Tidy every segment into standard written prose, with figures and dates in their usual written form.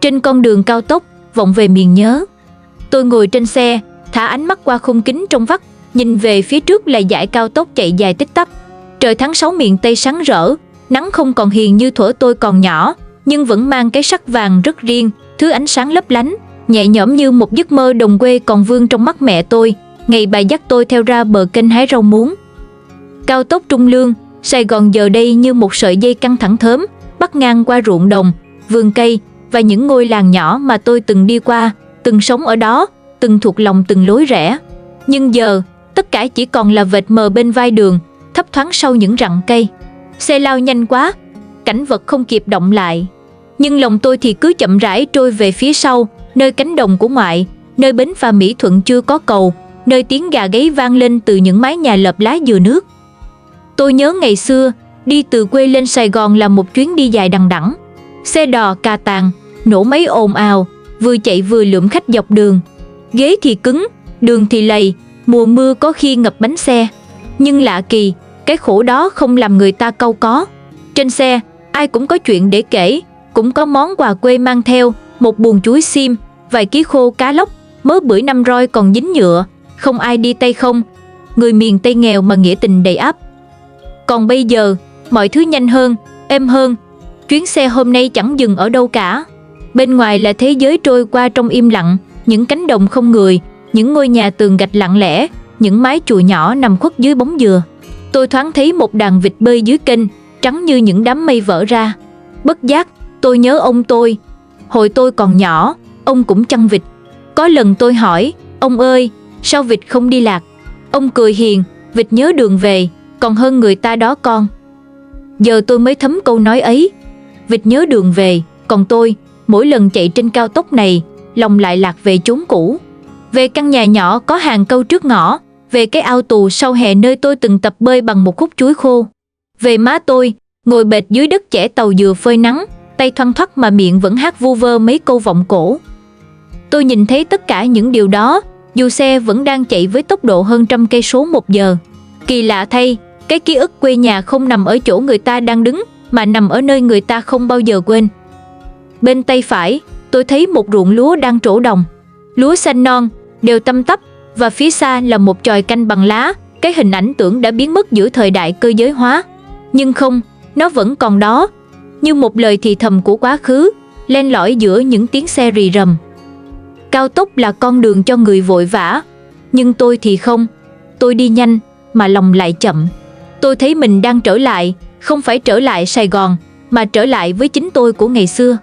Trên con đường cao tốc vọng về miền nhớ. Tôi ngồi trên xe, thả ánh mắt qua khung kính trong vắt, nhìn về phía trước là dải cao tốc chạy dài tích tắp. Trời tháng 6 miền Tây sáng rỡ, nắng không còn hiền như thuở tôi còn nhỏ, nhưng vẫn mang cái sắc vàng rất riêng, thứ ánh sáng lấp lánh, nhẹ nhõm như một giấc mơ đồng quê còn vương trong mắt mẹ tôi, ngày bà dắt tôi theo ra bờ kênh hái rau muống. Cao tốc Trung Lương, Sài Gòn giờ đây như một sợi dây căng thẳng thớm, bắc ngang qua ruộng đồng, vườn cây và những ngôi làng nhỏ mà tôi từng đi qua, từng sống ở đó, từng thuộc lòng từng lối rẽ. Nhưng giờ, tất cả chỉ còn là vệt mờ bên vai đường, thấp thoáng sau những rặng cây. Xe lao nhanh quá, cảnh vật không kịp động lại. Nhưng lòng tôi thì cứ chậm rãi trôi về phía sau, nơi cánh đồng của ngoại, nơi bến phà Mỹ Thuận chưa có cầu, nơi tiếng gà gáy vang lên từ những mái nhà lợp lá dừa nước. Tôi nhớ ngày xưa, đi từ quê lên Sài Gòn là một chuyến đi dài đằng đẵng. Xe đò cà tàng, nổ máy ồn ào, vừa chạy vừa lượm khách dọc đường. Ghế thì cứng, đường thì lầy, mùa mưa có khi ngập bánh xe. Nhưng lạ kỳ, cái khổ đó không làm người ta cau có. Trên xe, ai cũng có chuyện để kể, cũng có món quà quê mang theo, một buồng chuối xiêm, vài ký khô cá lóc, mớ bưởi 5 roi còn dính nhựa, không ai đi tay không. Người miền Tây nghèo mà nghĩa tình đầy ắp. Còn bây giờ, mọi thứ nhanh hơn, êm hơn. Chuyến xe hôm nay chẳng dừng ở đâu cả. Bên ngoài là thế giới trôi qua trong im lặng, những cánh đồng không người, những ngôi nhà tường gạch lặng lẽ, những mái chùa nhỏ nằm khuất dưới bóng dừa. Tôi thoáng thấy một đàn vịt bơi dưới kênh, trắng như những đám mây vỡ ra. Bất giác, tôi nhớ ông tôi. Hồi tôi còn nhỏ, ông cũng chăn vịt. Có lần tôi hỏi, ông ơi, sao vịt không đi lạc? Ông cười hiền, vịt nhớ đường về, còn hơn người ta đó con. Giờ tôi mới thấm câu nói ấy. Vịt nhớ đường về, còn tôi, mỗi lần chạy trên cao tốc này, lòng lại lạc về chốn cũ. Về căn nhà nhỏ có hàng câu trước ngõ, về cái ao tù sau hè nơi tôi từng tập bơi bằng một khúc chuối khô. Về má tôi, ngồi bệt dưới đất chẻ tàu dừa phơi nắng, tay thoăn thoắt mà miệng vẫn hát vu vơ mấy câu vọng cổ. Tôi nhìn thấy tất cả những điều đó, dù xe vẫn đang chạy với tốc độ hơn 100 cây số một giờ. Kỳ lạ thay, cái ký ức quê nhà không nằm ở chỗ người ta đang đứng, mà nằm ở nơi người ta không bao giờ quên. Bên tay phải, tôi thấy một ruộng lúa đang trổ đồng. Lúa xanh non, đều tăm tắp, và phía xa là một chòi canh bằng lá, cái hình ảnh tưởng đã biến mất giữa thời đại cơ giới hóa. Nhưng không, nó vẫn còn đó, như một lời thì thầm của quá khứ, len lỏi giữa những tiếng xe rì rầm. Cao tốc là con đường cho người vội vã, nhưng tôi thì không. Tôi đi nhanh, mà lòng lại chậm. Tôi thấy mình đang trở lại, không phải trở lại Sài Gòn, mà trở lại với chính tôi của ngày xưa.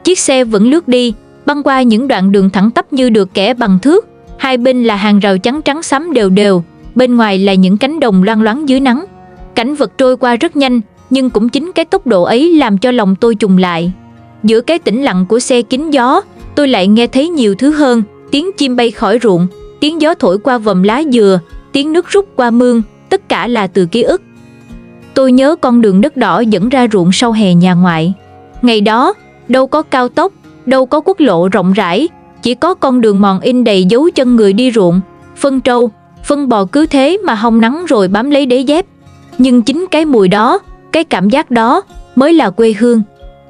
Chiếc xe vẫn lướt đi, băng qua những đoạn đường thẳng tắp như được kẻ bằng thước. Hai bên là hàng rào trắng trắng xám đều đều, bên ngoài là những cánh đồng loang loáng dưới nắng. Cảnh vật trôi qua rất nhanh, nhưng cũng chính cái tốc độ ấy làm cho lòng tôi trùng lại. Giữa cái tĩnh lặng của xe kín gió, tôi lại nghe thấy nhiều thứ hơn, tiếng chim bay khỏi ruộng, tiếng gió thổi qua vòm lá dừa, tiếng nước rút qua mương, tất cả là từ ký ức. Tôi nhớ con đường đất đỏ dẫn ra ruộng sau hè nhà ngoại. Ngày đó, đâu có cao tốc, đâu có quốc lộ rộng rãi, chỉ có con đường mòn in đầy dấu chân người đi ruộng, phân trâu, phân bò cứ thế mà hong nắng rồi bám lấy đế dép. Nhưng chính cái mùi đó, cái cảm giác đó mới là quê hương.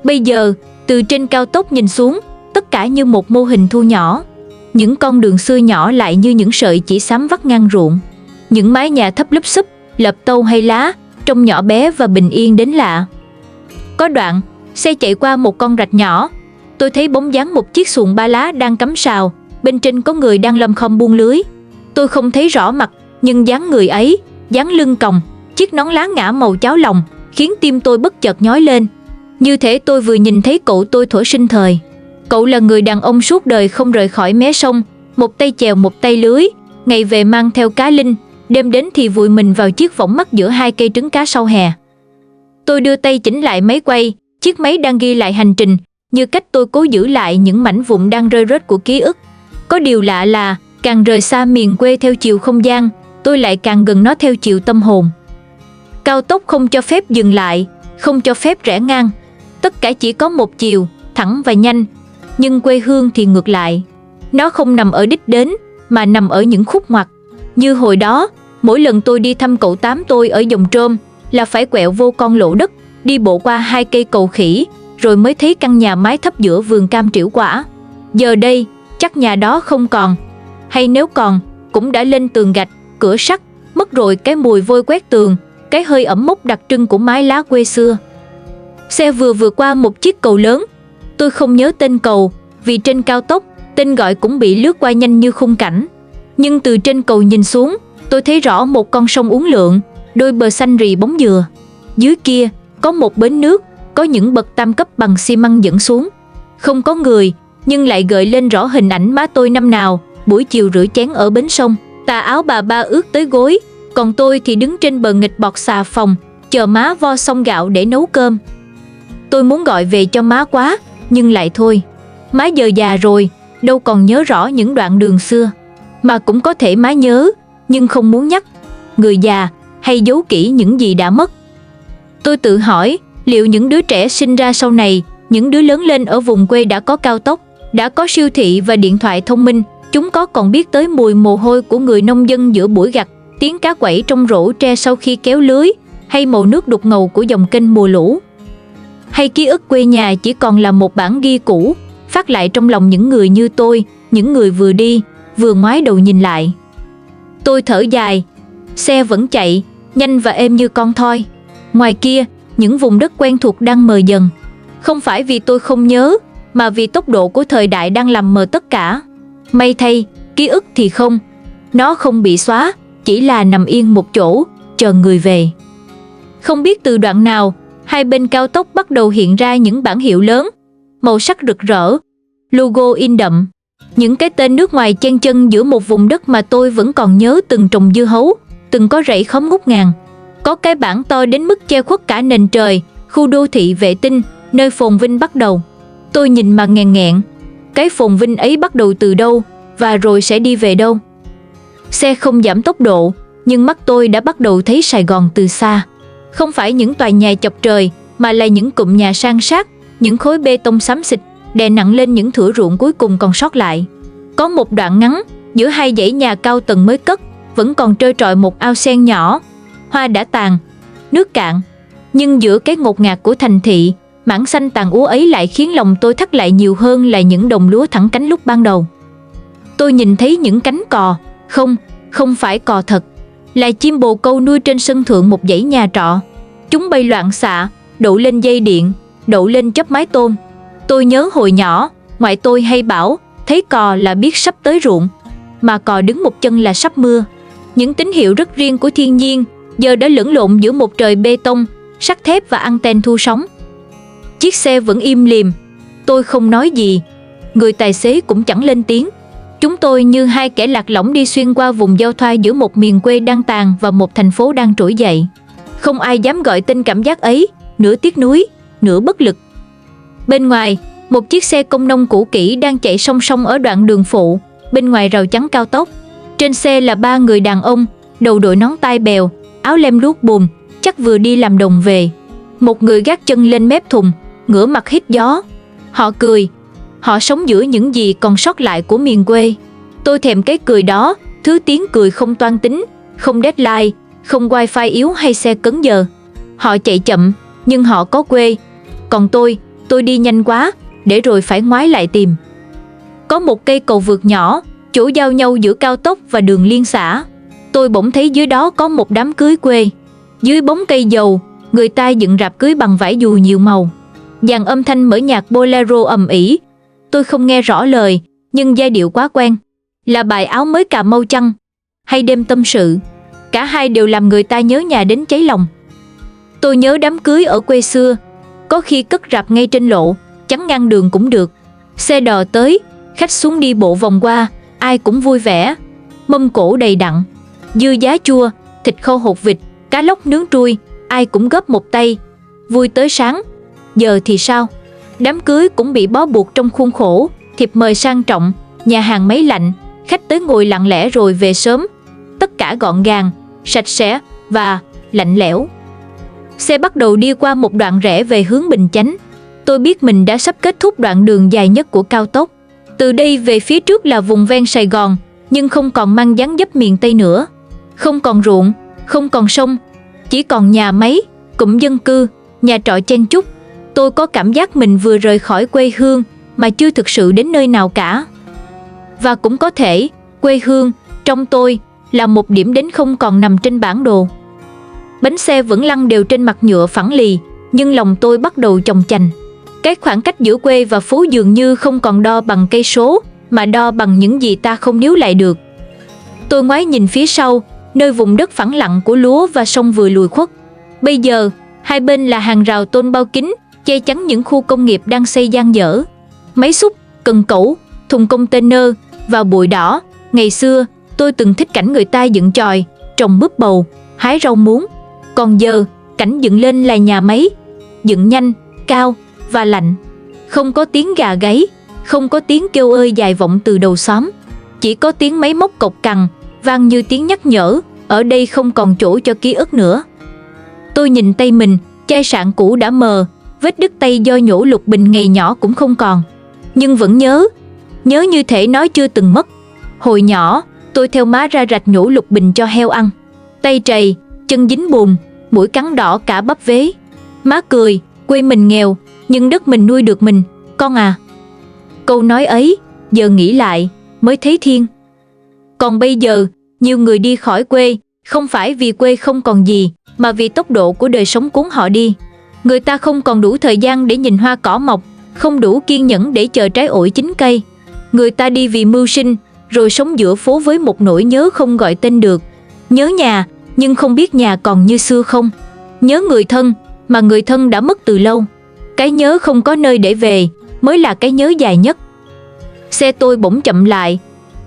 Bây giờ, từ trên cao tốc nhìn xuống, tất cả như một mô hình thu nhỏ. Những con đường xưa nhỏ lại như những sợi chỉ xám vắt ngang ruộng. Những mái nhà thấp lúp xúp, lợp tâu hay lá, trông nhỏ bé và bình yên đến lạ. Có đoạn, xe chạy qua một con rạch nhỏ. Tôi thấy bóng dáng một chiếc xuồng ba lá đang cắm sào, bên trên có người đang lầm khom buông lưới. Tôi không thấy rõ mặt, nhưng dáng người ấy, dáng lưng còng, chiếc nón lá ngả màu cháo lòng, khiến tim tôi bất chợt nhói lên. Như thể tôi vừa nhìn thấy cậu tôi thuở sinh thời. Cậu là người đàn ông suốt đời không rời khỏi mé sông, một tay chèo một tay lưới, ngày về mang theo cá linh, đêm đến thì vùi mình vào chiếc võng mắc giữa hai cây trứng cá sau hè. Tôi đưa tay chỉnh lại máy quay, chiếc máy đang ghi lại hành trình, như cách tôi cố giữ lại những mảnh vụn đang rơi rớt của ký ức. Có điều lạ là, càng rời xa miền quê theo chiều không gian, tôi lại càng gần nó theo chiều tâm hồn. Cao tốc không cho phép dừng lại, không cho phép rẽ ngang. Tất cả chỉ có một chiều, thẳng và nhanh. Nhưng quê hương thì ngược lại. Nó không nằm ở đích đến, mà nằm ở những khúc ngoặt. Như hồi đó, mỗi lần tôi đi thăm cậu Tám tôi ở Giồng Trôm, là phải quẹo vô con lỗ đất, đi bộ qua hai cây cầu khỉ, rồi mới thấy căn nhà mái thấp giữa vườn cam trĩu quả. Giờ đây, chắc nhà đó không còn. Hay nếu còn, cũng đã lên tường gạch, cửa sắt, mất rồi cái mùi vôi quét tường, cái hơi ẩm mốc đặc trưng của mái lá quê xưa. Xe vừa vượt qua một chiếc cầu lớn. Tôi không nhớ tên cầu, vì trên cao tốc, tên gọi cũng bị lướt qua nhanh như khung cảnh. Nhưng từ trên cầu nhìn xuống, tôi thấy rõ một con sông uốn lượn, đôi bờ xanh rì bóng dừa. Dưới kia, có một bến nước, có những bậc tam cấp bằng xi măng dẫn xuống. Không có người, nhưng lại gợi lên rõ hình ảnh má tôi năm nào, buổi chiều rửa chén ở bến sông. Tà áo bà ba ướt tới gối, còn tôi thì đứng trên bờ nghịch bọt xà phòng, chờ má vo xong gạo để nấu cơm. Tôi muốn gọi về cho má quá, nhưng lại thôi. Má giờ già rồi, đâu còn nhớ rõ những đoạn đường xưa. Mà cũng có thể má nhớ, nhưng không muốn nhắc. Người già, hay giấu kỹ những gì đã mất. Tôi tự hỏi, liệu những đứa trẻ sinh ra sau này, những đứa lớn lên ở vùng quê đã có cao tốc, đã có siêu thị và điện thoại thông minh, chúng có còn biết tới mùi mồ hôi của người nông dân giữa buổi gặt, tiếng cá quẩy trong rổ tre sau khi kéo lưới, hay màu nước đục ngầu của dòng kênh mùa lũ? Hay ký ức quê nhà chỉ còn là một bản ghi cũ, phát lại trong lòng những người như tôi, những người vừa đi, vừa ngoái đầu nhìn lại. Tôi thở dài, xe vẫn chạy, nhanh và êm như con thoi. Ngoài kia, những vùng đất quen thuộc đang mờ dần. Không phải vì tôi không nhớ, mà vì tốc độ của thời đại đang làm mờ tất cả. May thay, ký ức thì không. Nó không bị xóa, chỉ là nằm yên một chỗ, chờ người về. Không biết từ đoạn nào, hai bên cao tốc bắt đầu hiện ra những bảng hiệu lớn, màu sắc rực rỡ, logo in đậm. Những cái tên nước ngoài chen chân giữa một vùng đất mà tôi vẫn còn nhớ từng trồng dưa hấu, từng có rẫy khóm ngút ngàn. Có cái bảng to đến mức che khuất cả nền trời, khu đô thị vệ tinh, nơi phồn vinh bắt đầu. Tôi nhìn mà nghẹn nghẹn. Cái phồn vinh ấy bắt đầu từ đâu, và rồi sẽ đi về đâu? Xe không giảm tốc độ, nhưng mắt tôi đã bắt đầu thấy Sài Gòn từ xa. Không phải những tòa nhà chọc trời, mà là những cụm nhà san sát, những khối bê tông xám xịt, đè nặng lên những thửa ruộng cuối cùng còn sót lại. Có một đoạn ngắn, giữa hai dãy nhà cao tầng mới cất, vẫn còn trơ trọi một ao sen nhỏ. Hoa đã tàn, nước cạn. Nhưng giữa cái ngột ngạt của thành thị, mảng xanh tàn úa ấy lại khiến lòng tôi thắt lại nhiều hơn là những đồng lúa thẳng cánh lúc ban đầu. Tôi nhìn thấy những cánh cò, không phải cò thật, là chim bồ câu nuôi trên sân thượng một dãy nhà trọ. Chúng bay loạn xạ, đậu lên dây điện, đậu lên chóp mái tôn. Tôi nhớ hồi nhỏ, ngoại tôi hay bảo, thấy cò là biết sắp tới ruộng, mà cò đứng một chân là sắp mưa. Những tín hiệu rất riêng của thiên nhiên, giờ đã lẫn lộn giữa một trời bê tông, sắt thép và anten thu sóng. Chiếc xe vẫn im lìm. Tôi không nói gì. Người tài xế cũng chẳng lên tiếng. Chúng tôi như hai kẻ lạc lõng đi xuyên qua vùng giao thoa giữa một miền quê đang tàn và một thành phố đang trỗi dậy. Không ai dám gọi tên cảm giác ấy, nửa tiếc nuối, nửa bất lực. Bên ngoài, một chiếc xe công nông cũ kỹ đang chạy song song ở đoạn đường phụ, bên ngoài rào chắn cao tốc. Trên xe là ba người đàn ông, đầu đội nón tai bèo, áo lem luốt bùn, chắc vừa đi làm đồng về. Một người gác chân lên mép thùng, ngửa mặt hít gió. Họ cười. Họ sống giữa những gì còn sót lại của miền quê. Tôi thèm cái cười đó, thứ tiếng cười không toan tính, không deadline, không wifi yếu hay xe cấn giờ. Họ chạy chậm, nhưng họ có quê. Còn tôi đi nhanh quá, để rồi phải ngoái lại tìm. Có một cây cầu vượt nhỏ, chỗ giao nhau giữa cao tốc và đường liên xã. Tôi bỗng thấy dưới đó có một đám cưới quê. Dưới bóng cây dầu, người ta dựng rạp cưới bằng vải dù nhiều màu. Dàn âm thanh mở nhạc bolero ầm ĩ. Tôi không nghe rõ lời, nhưng giai điệu quá quen. Là bài Áo Mới Cà Mau chăng? Hay Đêm Tâm Sự? Cả hai đều làm người ta nhớ nhà đến cháy lòng. Tôi nhớ đám cưới ở quê xưa. Có khi cất rạp ngay trên lộ, chắn ngang đường cũng được. Xe đò tới, khách xuống đi bộ vòng qua, ai cũng vui vẻ. Mâm cỗ đầy đặn, dưa giá chua, thịt khô hột vịt, cá lóc nướng trui, ai cũng góp một tay. Vui tới sáng. Giờ thì sao? Đám cưới cũng bị bó buộc trong khuôn khổ, thiệp mời sang trọng, nhà hàng máy lạnh, khách tới ngồi lặng lẽ rồi về sớm. Tất cả gọn gàng, sạch sẽ và lạnh lẽo. Xe bắt đầu đi qua một đoạn rẽ về hướng Bình Chánh. Tôi biết mình đã sắp kết thúc đoạn đường dài nhất của cao tốc. Từ đây về phía trước là vùng ven Sài Gòn, nhưng không còn mang dáng dấp miền Tây nữa. Không còn ruộng, không còn sông, chỉ còn nhà máy, cụm dân cư, nhà trọ chen chúc. Tôi có cảm giác mình vừa rời khỏi quê hương mà chưa thực sự đến nơi nào cả. Và cũng có thể, quê hương, trong tôi, là một điểm đến không còn nằm trên bản đồ. Bánh xe vẫn lăn đều trên mặt nhựa phẳng lì, nhưng lòng tôi bắt đầu chồng chành. Cái khoảng cách giữa quê và phố dường như không còn đo bằng cây số, mà đo bằng những gì ta không níu lại được. Tôi ngoái nhìn phía sau, nơi vùng đất phẳng lặng của lúa và sông vừa lùi khuất. Bây giờ, hai bên là hàng rào tôn bao kính, che chắn những khu công nghiệp đang xây dang dở. Máy xúc, cần cẩu, thùng container và bụi đỏ. Ngày xưa, tôi từng thích cảnh người ta dựng chòi, trồng mướp bầu, hái rau muống. Còn giờ, cảnh dựng lên là nhà máy, dựng nhanh, cao và lạnh. Không có tiếng gà gáy, không có tiếng kêu ơi dài vọng từ đầu xóm. Chỉ có tiếng máy móc cộc cằn, vang như tiếng nhắc nhở, ở đây không còn chỗ cho ký ức nữa. Tôi nhìn tay mình, chai sạn cũ đã mờ, vết đứt tay do nhổ lục bình ngày nhỏ cũng không còn. Nhưng vẫn nhớ như thể nó chưa từng mất. Hồi nhỏ, tôi theo má ra rạch nhổ lục bình cho heo ăn. Tay trầy, chân dính bùn, mũi cắn đỏ cả bắp vế. Má cười, quê mình nghèo, nhưng đất mình nuôi được mình, con à. Câu nói ấy, giờ nghĩ lại, mới thấy thiêng. Còn bây giờ, nhiều người đi khỏi quê, không phải vì quê không còn gì, mà vì tốc độ của đời sống cuốn họ đi. Người ta không còn đủ thời gian để nhìn hoa cỏ mọc, không đủ kiên nhẫn để chờ trái ổi chín cây. Người ta đi vì mưu sinh, rồi sống giữa phố với một nỗi nhớ không gọi tên được. Nhớ nhà, nhưng không biết nhà còn như xưa không. Nhớ người thân, mà người thân đã mất từ lâu. Cái nhớ không có nơi để về, mới là cái nhớ dài nhất. Xe tôi bỗng chậm lại.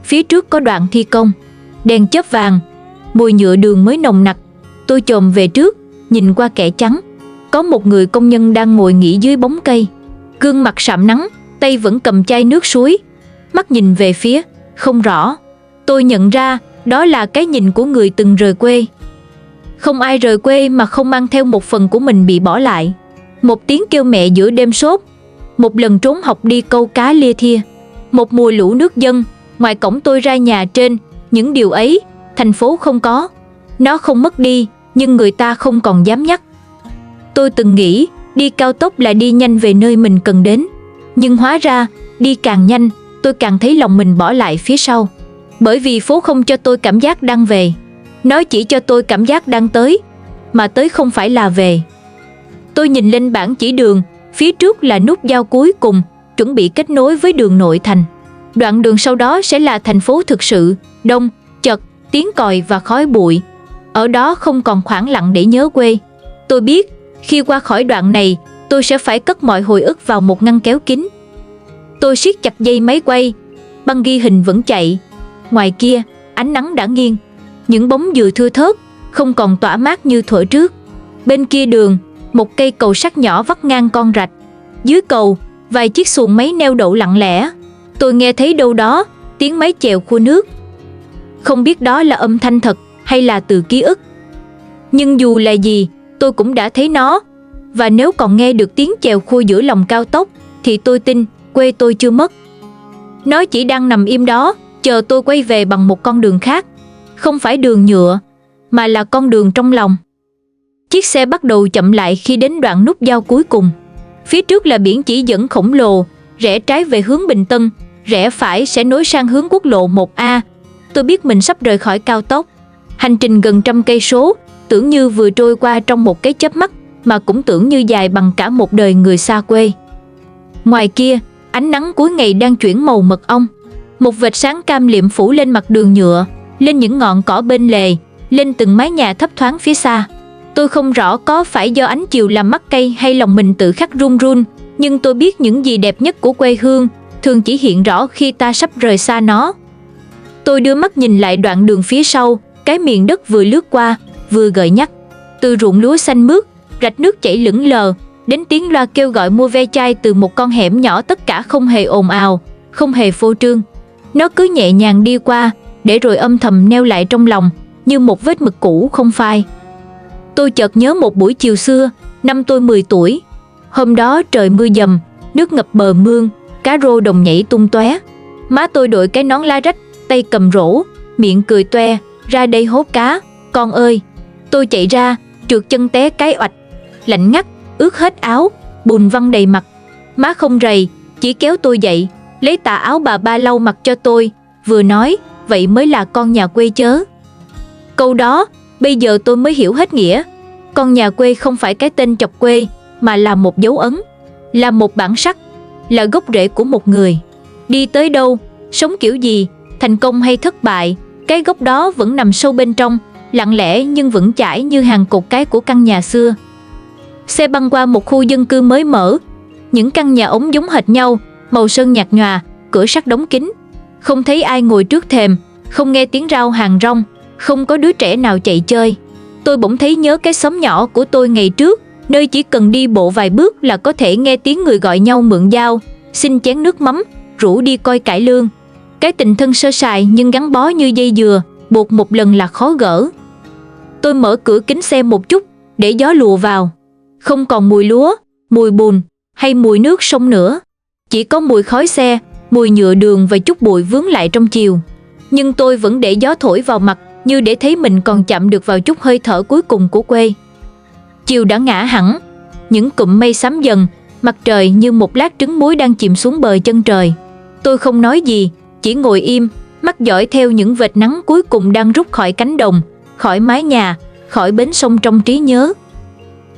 Phía trước có đoạn thi công. Đèn chớp vàng, mùi nhựa đường mới nồng nặc. Tôi chồm về trước, nhìn qua kẻ trắng. Có một người công nhân đang ngồi nghỉ dưới bóng cây. Gương mặt sạm nắng, tay vẫn cầm chai nước suối. Mắt nhìn về phía, không rõ. Tôi nhận ra, đó là cái nhìn của người từng rời quê. Không ai rời quê mà không mang theo một phần của mình bị bỏ lại. Một tiếng kêu mẹ giữa đêm sốt. Một lần trốn học đi câu cá lia thia. Một mùa lũ nước dâng, ngoài cổng tôi ra nhà trên. Những điều ấy, thành phố không có. Nó không mất đi, nhưng người ta không còn dám nhắc. Tôi từng nghĩ, đi cao tốc là đi nhanh về nơi mình cần đến. Nhưng hóa ra, đi càng nhanh, tôi càng thấy lòng mình bỏ lại phía sau. Bởi vì phố không cho tôi cảm giác đang về. Nó chỉ cho tôi cảm giác đang tới, mà tới không phải là về. Tôi nhìn lên bảng chỉ đường, phía trước là nút giao cuối cùng, chuẩn bị kết nối với đường nội thành. Đoạn đường sau đó sẽ là thành phố thực sự, đông, chật, tiếng còi và khói bụi. Ở đó không còn khoảng lặng để nhớ quê. Tôi biết, khi qua khỏi đoạn này, tôi sẽ phải cất mọi hồi ức vào một ngăn kéo kín. Tôi siết chặt dây máy quay, băng ghi hình vẫn chạy. Ngoài kia, ánh nắng đã nghiêng. Những bóng dừa thưa thớt, không còn tỏa mát như thuở trước. Bên kia đường, một cây cầu sắt nhỏ vắt ngang con rạch. Dưới cầu, vài chiếc xuồng máy neo đậu lặng lẽ. Tôi nghe thấy đâu đó tiếng máy chèo khua nước. Không biết đó là âm thanh thật hay là từ ký ức. Nhưng dù là gì, tôi cũng đã thấy nó. Và nếu còn nghe được tiếng chèo khua giữa lòng cao tốc, thì tôi tin quê tôi chưa mất. Nó chỉ đang nằm im đó, chờ tôi quay về bằng một con đường khác. Không phải đường nhựa, mà là con đường trong lòng. Chiếc xe bắt đầu chậm lại khi đến đoạn nút giao cuối cùng. Phía trước là biển chỉ dẫn khổng lồ, rẽ trái về hướng Bình Tân, rẽ phải sẽ nối sang hướng quốc lộ 1A. Tôi biết mình sắp rời khỏi cao tốc. Hành trình gần 100 cây số, tưởng như vừa trôi qua trong một cái chớp mắt, mà cũng tưởng như dài bằng cả một đời người xa quê. Ngoài kia, ánh nắng cuối ngày đang chuyển màu mật ong. Một vệt sáng cam liệm phủ lên mặt đường nhựa, lên những ngọn cỏ bên lề, lên từng mái nhà thấp thoáng phía xa. Tôi không rõ có phải do ánh chiều làm mắt cay hay lòng mình tự khắc run run, nhưng tôi biết những gì đẹp nhất của quê hương thường chỉ hiện rõ khi ta sắp rời xa nó. Tôi đưa mắt nhìn lại đoạn đường phía sau, cái miền đất vừa lướt qua, vừa gợi nhắc. Từ ruộng lúa xanh mướt, rạch nước chảy lững lờ, đến tiếng loa kêu gọi mua ve chai từ một con hẻm nhỏ, tất cả không hề ồn ào, không hề phô trương. Nó cứ nhẹ nhàng đi qua, để rồi âm thầm neo lại trong lòng, như một vết mực cũ không phai. Tôi chợt nhớ một buổi chiều xưa, năm tôi 10 tuổi. Hôm đó trời mưa dầm, nước ngập bờ mương, cá rô đồng nhảy tung tóe. Má tôi đội cái nón lá rách, tay cầm rổ, miệng cười toe, ra đây hốt cá, con ơi. Tôi chạy ra, trượt chân té cái oạch, lạnh ngắt, ướt hết áo, bùn văng đầy mặt. Má không rầy, chỉ kéo tôi dậy, lấy tà áo bà ba lau mặt cho tôi, vừa nói, vậy mới là con nhà quê chớ. Câu đó, bây giờ tôi mới hiểu hết nghĩa. Con nhà quê không phải cái tên chọc quê, mà là một dấu ấn, là một bản sắc, là gốc rễ của một người. Đi tới đâu, sống kiểu gì, thành công hay thất bại, cái gốc đó vẫn nằm sâu bên trong, lặng lẽ nhưng vững chãi như hàng cột cái của căn nhà xưa. Xe băng qua một khu dân cư mới mở, những căn nhà ống giống hệt nhau, màu sơn nhạt nhòa, cửa sắt đóng kín. Không thấy ai ngồi trước thềm, không nghe tiếng rao hàng rong, không có đứa trẻ nào chạy chơi. Tôi bỗng thấy nhớ cái xóm nhỏ của tôi ngày trước, nơi chỉ cần đi bộ vài bước là có thể nghe tiếng người gọi nhau mượn dao, xin chén nước mắm, rủ đi coi cải lương. Cái tình thân sơ sài nhưng gắn bó như dây dừa, buộc một lần là khó gỡ. Tôi mở cửa kính xe một chút, để gió lùa vào. Không còn mùi lúa, mùi bùn, hay mùi nước sông nữa. Chỉ có mùi khói xe, mùi nhựa đường và chút bụi vướng lại trong chiều. Nhưng tôi vẫn để gió thổi vào mặt, như để thấy mình còn chạm được vào chút hơi thở cuối cùng của quê. Chiều đã ngã hẳn, những cụm mây xám dần, mặt trời như một lát trứng muối đang chìm xuống bờ chân trời. Tôi không nói gì, chỉ ngồi im, mắt dõi theo những vệt nắng cuối cùng đang rút khỏi cánh đồng, khỏi mái nhà, khỏi bến sông trong trí nhớ.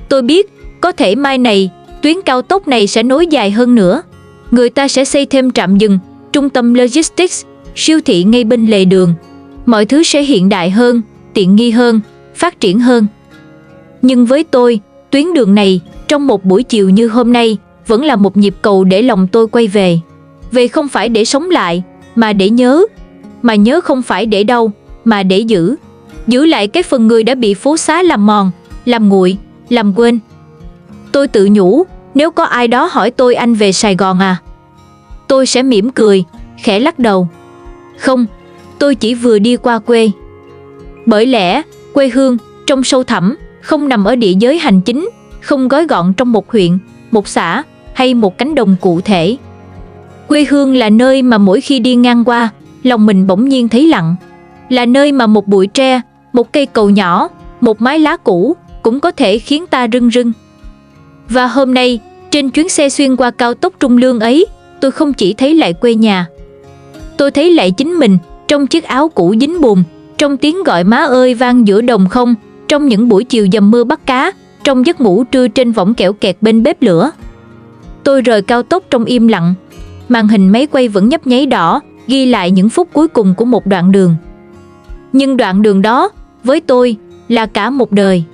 Tôi biết, có thể mai này, tuyến cao tốc này sẽ nối dài hơn nữa. Người ta sẽ xây thêm trạm dừng, trung tâm logistics, siêu thị ngay bên lề đường. Mọi thứ sẽ hiện đại hơn, tiện nghi hơn, phát triển hơn. Nhưng với tôi, tuyến đường này, trong một buổi chiều như hôm nay, vẫn là một nhịp cầu để lòng tôi quay về. Về không phải để sống lại, mà để nhớ. Mà nhớ không phải để đau, mà để giữ. Giữ lại cái phần người đã bị phố xá làm mòn, làm nguội, làm quên. Tôi tự nhủ, nếu có ai đó hỏi tôi anh về Sài Gòn à? Tôi sẽ mỉm cười, khẽ lắc đầu. Không, tôi chỉ vừa đi qua quê. Bởi lẽ, quê hương, trong sâu thẳm, không nằm ở địa giới hành chính, không gói gọn trong một huyện, một xã hay một cánh đồng cụ thể. Quê hương là nơi mà mỗi khi đi ngang qua, lòng mình bỗng nhiên thấy lặng. Là nơi mà một bụi tre, một cây cầu nhỏ, một mái lá cũ cũng có thể khiến ta rưng rưng. Và hôm nay, trên chuyến xe xuyên qua cao tốc Trung Lương ấy, tôi không chỉ thấy lại quê nhà. Tôi thấy lại chính mình, trong chiếc áo cũ dính bùn, trong tiếng gọi má ơi vang giữa đồng không, trong những buổi chiều dầm mưa bắt cá, trong giấc ngủ trưa trên võng kẽo kẹt bên bếp lửa. Tôi rời cao tốc trong im lặng. Màn hình máy quay vẫn nhấp nháy đỏ, ghi lại những phút cuối cùng của một đoạn đường. Nhưng đoạn đường đó, với tôi, là cả một đời.